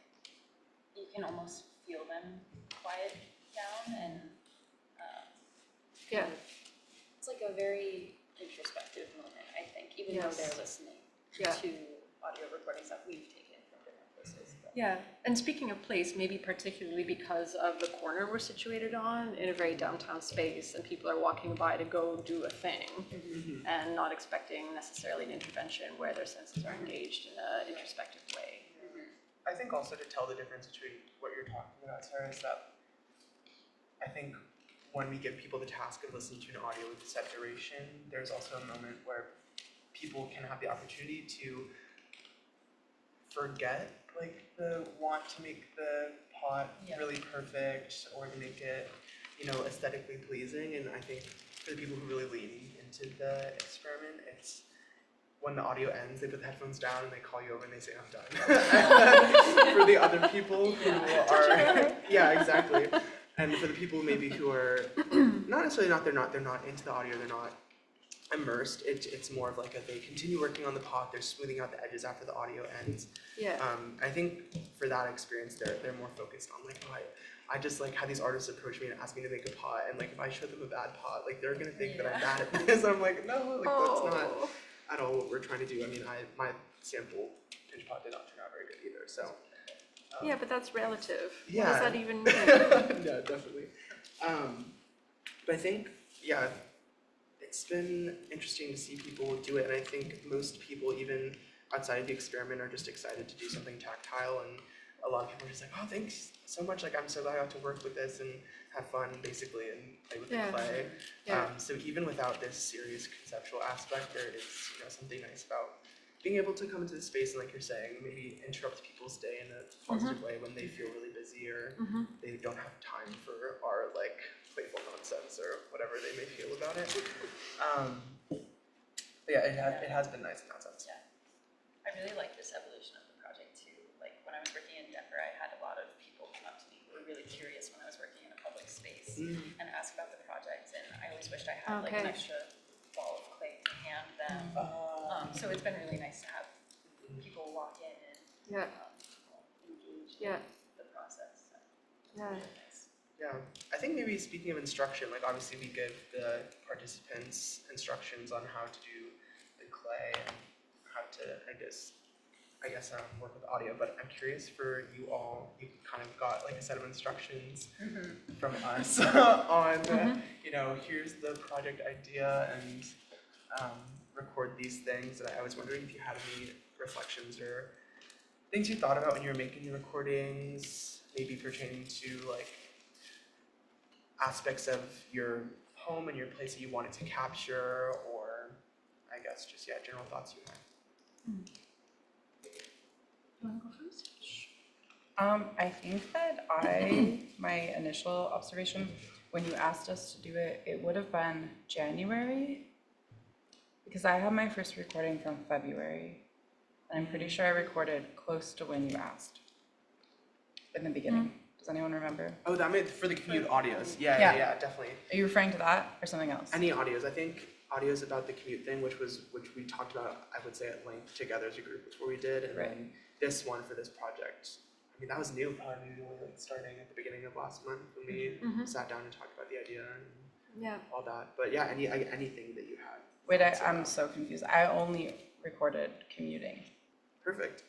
E: you can almost feel them quiet down and
B: Yeah.
E: it's like a very introspective moment, I think, even though
B: Yes.
E: they're listening
B: Yeah.
E: to audio recordings that we've taken from different places. But
B: Yeah, and speaking of place, maybe particularly because of the corner we're situated on in a very downtown space, and people are walking by to go do a thing and not expecting necessarily an intervention where their senses are engaged in an introspective way.
D: I think also to tell the difference between what you're talking about, Sarah, is that I think when we give people the task of listening to an audio with a set duration, there's also a moment where people can have the opportunity to forget like the want to make the pot really perfect or to make it, aesthetically pleasing. And I think for the people who really lean into the experiment, it's when the audio ends, they put the headphones down and they call you over and they say, I'm done. For the other people who are, yeah, exactly. And for the people maybe who are not necessarily they're not into the audio, they're not immersed. It's more of like they continue working on the pot, they're smoothing out the edges after the audio ends.
B: Yeah.
D: I think for that experience, they're more focused on like, oh, I just like had these artists approach me and ask me to make a pot, and like if I show them a bad pot, like they're gonna think that I'm bad at this. I'm like, no, like that's not at all what we're trying to do. I mean, my sample pinch pot did not turn out very good either. So.
B: Yeah, but that's relative.
D: Yeah.
B: What does that even mean?
D: Yeah, definitely. But I think, yeah, it's been interesting to see people do it, and I think most people, even outside of the experiment, are just excited to do something tactile, and a lot of people are just like, oh, thanks so much, like I'm so glad I got to work with this and have fun, basically, and play with the clay.
B: Yeah.
D: So even without this serious conceptual aspect, there is something nice about being able to come into the space and, like you're saying, maybe interrupt people's day in a positive way when they feel really busy or they don't have time for our like playful nonsense or whatever they may feel about it. But yeah, it has been nice in that sense.
E: yeah, I really like this evolution of the project too. Like when I was working in Denver, I had a lot of people come up to me who were really curious when I was working in a public space and ask about the project, and I always wished I had like an extra ball of clay to hand them. So it's been really nice to have people walk in and engage in the process. So really nice.
D: Yeah, I think maybe speaking of instruction, like obviously we give the participants instructions on how to do the clay and how to, I guess work with audio, but I'm curious for you all, you kind of got like a set of instructions from us on, here's the project idea and record these things. And I was wondering if you had any reflections or things you thought about when you were making the recordings, maybe pertaining to like aspects of your home and your place that you wanted to capture, or I guess just general thoughts you had.
B: You want to go first?
C: I think that my initial observation when you asked us to do it, it would have been January, because I had my first recording from February, and I'm pretty sure I recorded close to when you asked, in the beginning. Does anyone remember?
D: Oh, that made for the commute audios.
C: Yeah.
D: Yeah, definitely.
C: Are you referring to that or something else?
D: Any audios? I think audios about the commute thing, which we talked about, I would say at length together as a group before we did, and
C: Right.
D: then this one for this project. I mean, that was new, probably like starting at the beginning of last month when we sat down and talked about the idea and
B: Yeah.
D: all that. But yeah, anything that you had.
C: Wait, I'm so confused. I only recorded commuting,
D: Perfect.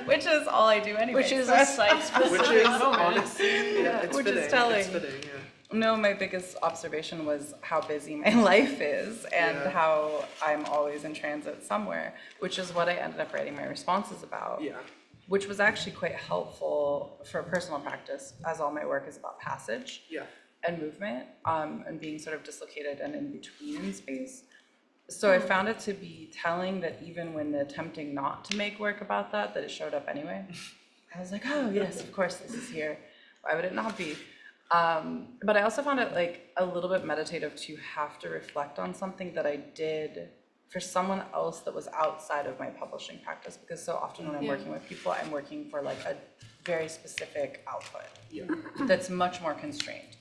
C: which is all I do anyway.
B: Which is
C: so-
B: a site-specific
D: Which is
B: moment.
D: honestly, yeah, it's
C: Which
D: fitting.
C: is telling.
D: It's fitting, yeah.
C: No, my biggest observation was how busy my life is and
D: Yeah.
C: how I'm always in transit somewhere, which is what I ended up writing my responses about.
D: Yeah.
C: Which was actually quite helpful for personal practice, as all my work is about passage
D: Yeah.
C: and movement, and being sort of dislocated and in between in space. So I found it to be telling that even when attempting not to make work about that it showed up anyway. I was like, oh yes, of course this is here. Why would it not be? But I also found it like a little bit meditative to have to reflect on something that I did for someone else that was outside of my publishing practice, because so often when I'm working with people, I'm working for like a very specific output
D: Yeah.
C: that's much more constrained.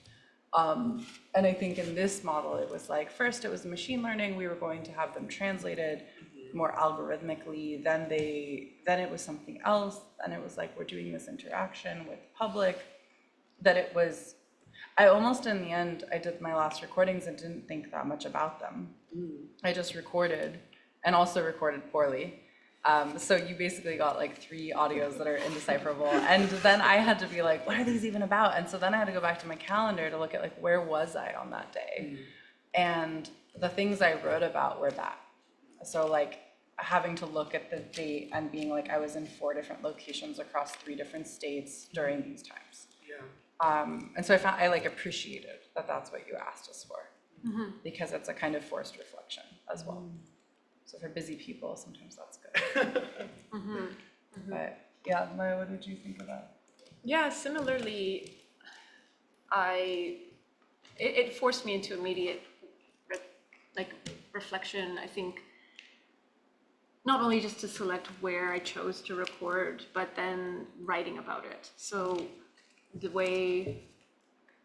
C: And I think in this model, it was like, first it was machine learning, we were going to have them translated more algorithmically, then it was something else, and it was like, we're doing this interaction with the public, that it was, I almost in the end, I did my last recordings and didn't think that much about them. I just recorded, and also recorded poorly. So you basically got like 3 audios that are indecipherable. And then I had to be like, what are these even about? And so then I had to go back to my calendar to look at like, where was I on that day? And the things I wrote about were that. So like having to look at the date and being like, I was in 4 different locations across 3 different states during these times.
D: Yeah.
C: And so I like appreciated that that's what you asked us for, because it's a kind of forced reflection as well. So for busy people, sometimes that's good. But yeah, Maya, what did you think of that?
B: Yeah, similarly, it forced me into immediate reflection, I think, not only just to select where I chose to record, but then writing about it. So the way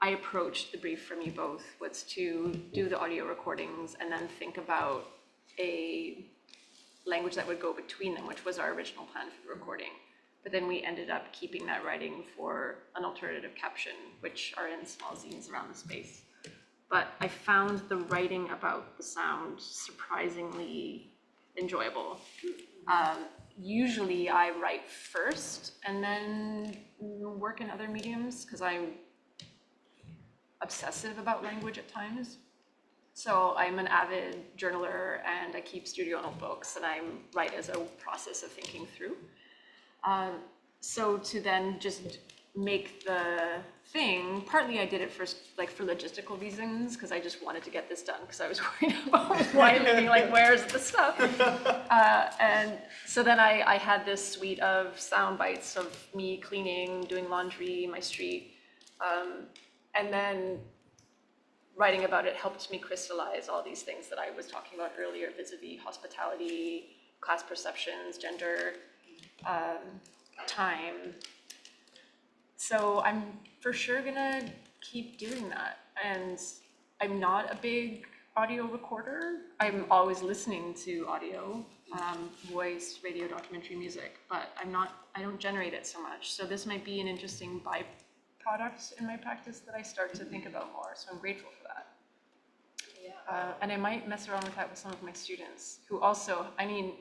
B: I approached the brief from you both was to do the audio recordings and then think about a language that would go between them, which was our original plan for the recording. But then we ended up keeping that writing for an alternative caption, which are in small zines around the space. But I found the writing about the sound surprisingly enjoyable. Usually I write first and then work in other mediums because I'm obsessive about language at times. So I'm an avid journaler and I keep studio notebooks and I write as a process of thinking through. So to then just make the thing, partly I did it first like for logistical reasons because I just wanted to get this done because I was worried about Wylie being like, where's the stuff? And so then I had this suite of sound bites of me cleaning, doing laundry, my street, and then writing about it helped me crystallize all these things that I was talking about earlier, vis-a-vis hospitality, class perceptions, gender, time. So I'm for sure gonna keep doing that. And I'm not a big audio recorder. I'm always listening to audio, voice, radio, documentary music, but I don't generate it so much. So this might be an interesting byproduct in my practice that I start to think about more. So I'm grateful for that.
E: Yeah.
B: And I might mess around with that with some of my students who also, I mean,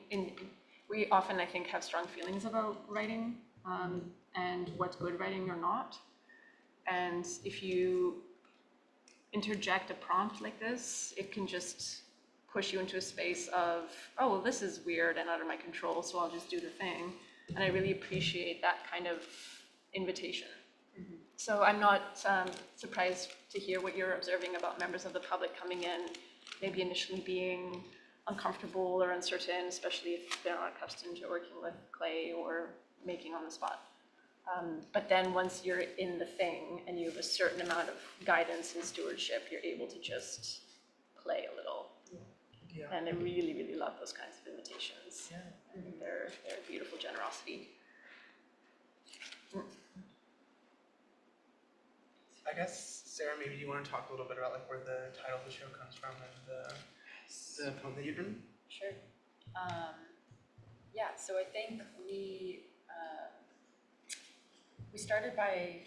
B: we often, I think, have strong feelings about writing and what's good writing or not. And if you interject a prompt like this, it can just push you into a space of, oh, well, this is weird and out of my control, so I'll just do the thing. And I really appreciate that kind of invitation. So I'm not surprised to hear what you're observing about members of the public coming in, maybe initially being uncomfortable or uncertain, especially if they're not accustomed to working with clay or making on the spot. But then once you're in the thing and you have a certain amount of guidance and stewardship, you're able to just play a little.
D: Yeah.
B: And I really, really love those kinds of invitations.
D: Yeah.
B: I think they're a beautiful generosity.
D: I guess, Sarah, maybe you want to talk a little bit about like where the title of the show comes from and the poem that you've written?
E: Sure. Yeah, so I think we started by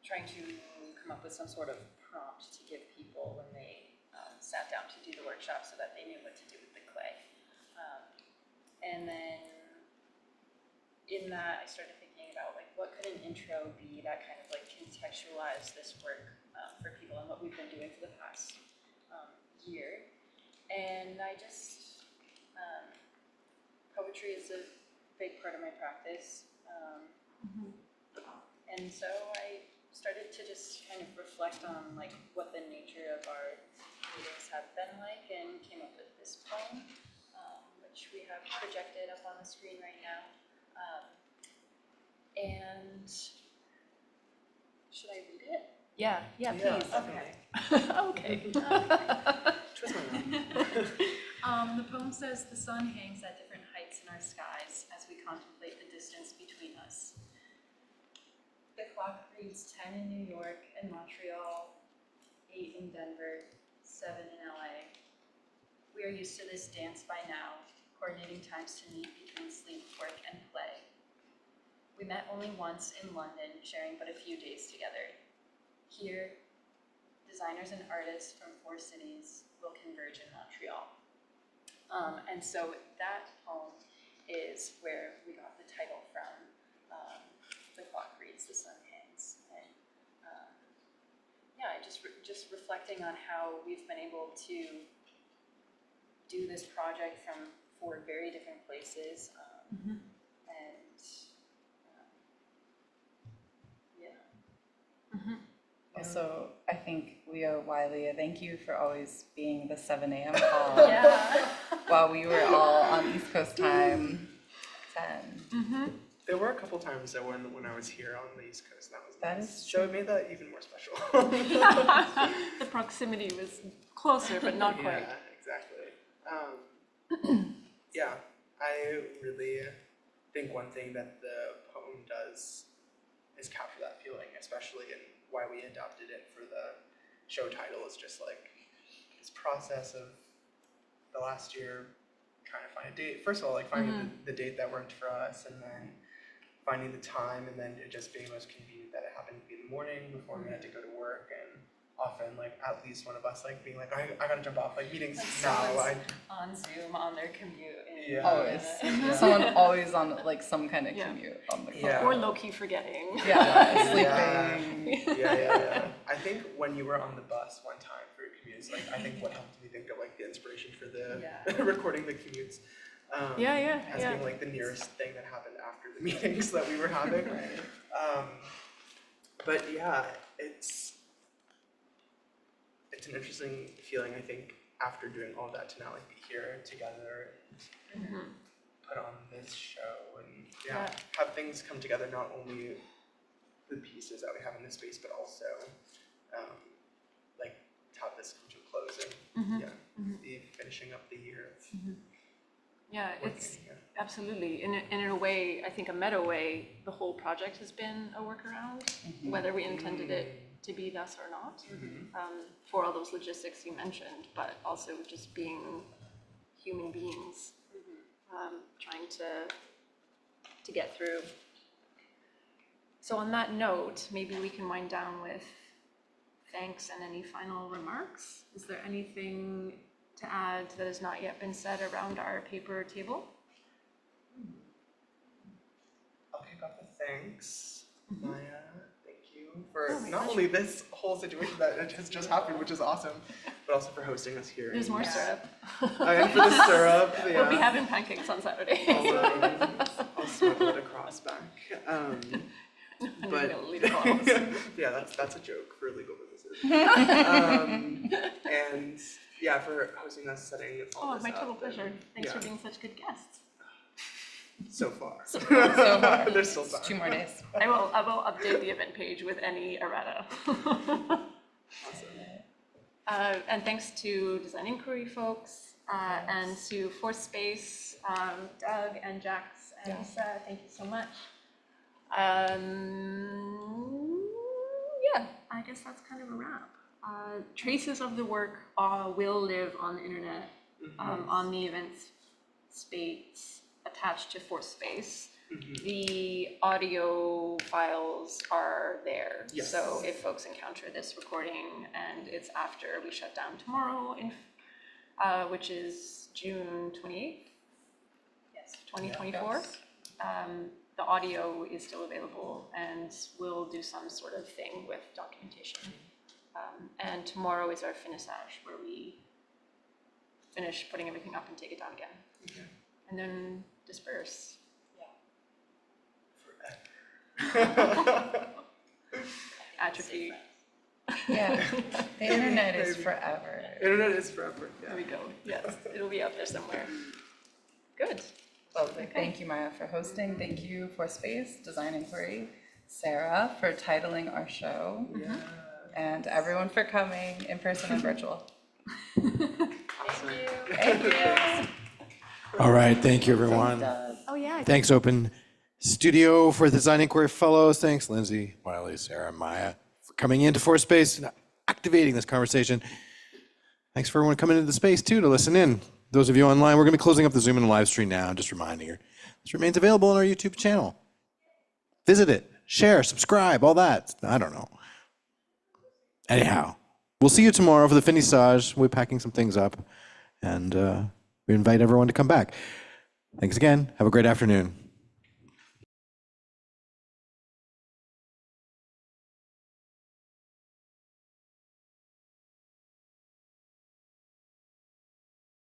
E: trying to come up with some sort of prompt to give people when they sat down to do the workshop so that they knew what to do with the clay. And then in that, I started thinking about like what could an intro be that kind of like contextualized this work for people and what we've been doing for the past year. And I just, poetry is a big part of my practice. And so I started to just kind of reflect on like what the nature of our meetings have been like and came up with this poem, which we have projected up on the screen right now. And should I read it? Yeah, please. Okay.
D: Twist my arm.
E: The poem says, "The sun hangs at different heights in our skies as we contemplate the distance between us. The clock reads 10 in New York and Montreal, 8 in Denver, 7 in LA. We are used to this dance by now, coordinating times to meet between sleep, work, and play. We met only once in London, sharing but a few days together. Here, designers and artists from 4 cities will converge in Montreal." And so that poem is where we got the title from. The clock reads, the sun hangs. And yeah, just reflecting on how we've been able to do this project from 4 very different places. And
C: Also, I think we owe Wylie a thank you for always being the 7 a.m. call
E: yeah.
C: while we were all on East Coast time, 10.
D: There were a couple times that when I was here on the East Coast, that was
C: That
D: nice.
C: is
D: So it made that even more special.
B: The proximity was closer, but not quite.
D: Yeah, exactly. Yeah, I really think one thing that the poem does is capture that feeling, especially in why we adopted it for the show title, is just like this process of the last year trying to find a date. First of all, like finding the date that worked for us, and then finding the time, and then it just being most convenient that it happened to be in the morning before we had to go to work, and often like at least one of us like being like, I gotta jump off, like meetings now.
E: On Zoom, on their commute.
D: Yeah.
C: Always.
D: Yeah.
C: Someone always on like some kind of
B: Yeah.
C: commute on the call.
D: Yeah.
B: Or low-key forgetting.
C: Yeah, sleeping.
D: Yeah. I think when you were on the bus one time for your commutes, like I think what helped me think of like the inspiration for the recording the commutes. As being like the nearest thing that happened after the meetings that we were having. But yeah, it's an interesting feeling, I think, after doing all that to now like be here together and put on this show and have things come together, not only the pieces that we have in this space, but also like to have this come to a close and be finishing up the year of
B: Yeah,
D: working
B: it's
C: Mm-hmm.
B: absolutely. In a way, I think a meta way, the whole project has been a workaround, whether we intended it to be thus or not, for all those logistics you mentioned, but also just being human beings, trying to get through. So on that note, maybe we can wind down with thanks and any final remarks. Is there anything to add that has not yet been said around our paper table?
D: I'll kick off the thanks. Maya, thank you for not only this whole situation that has just happened, which is awesome, but also for hosting us here.
B: There's more syrup.
D: And for the syrup, yeah.
B: We'll be having pancakes on Saturday.
D: I'll smuggle it across back. But yeah, that's a joke for legal purposes. And yeah, for hosting us, setting all this
B: My
D: up.
B: total pleasure. Thanks for
D: yeah.
B: being such good guests.
D: So far.
C: So far.
D: There's still time.
C: 2 more days.
B: I will update the event page with any errata.
D: Awesome.
B: And thanks to DesignInquiry folks, and to Fourth Space, Doug and Jax and Lisa, thank you so much. Yeah, I guess that's kind of a wrap. Traces of the work will live on the internet, on the events space attached to Force Space. The audio files are there.
D: Yes.
B: So if folks encounter this recording and it's after we shut down tomorrow, which is June 28th,
E: Yes.
B: 2024, the audio is still available, and we'll do some sort of thing with documentation. And tomorrow is our finissage, where we finish putting everything up and take it down again. And then disperse. Atrophy.
C: Yeah, the internet is forever.
D: Internet is forever.
B: There we go. Yes, it'll be out there somewhere. Good.
C: Lovely. Thank you, Maya, for hosting. Thank you for Space, Design Inquiry, Sarah for titling our show, and everyone for coming in person and virtual. Thank you.
A: All right, thank you, everyone.
B: Oh, yeah.
A: Thanks, Open Studio, for the Design Inquiry Fellows. Thanks, Lindsay, Wylie, Sarah, Maya, for coming into Force Space and activating this conversation. Thanks for everyone coming into the space, too, to listen in. Those of you online, we're going to be closing up the Zoom and live stream now. Just reminding you, this remains available on our YouTube channel. Visit it, share, subscribe, all that. I don't know. Anyhow, we'll see you tomorrow for the finissage. We're packing some things up, and we invite everyone to come back. Thanks again. Have a great afternoon.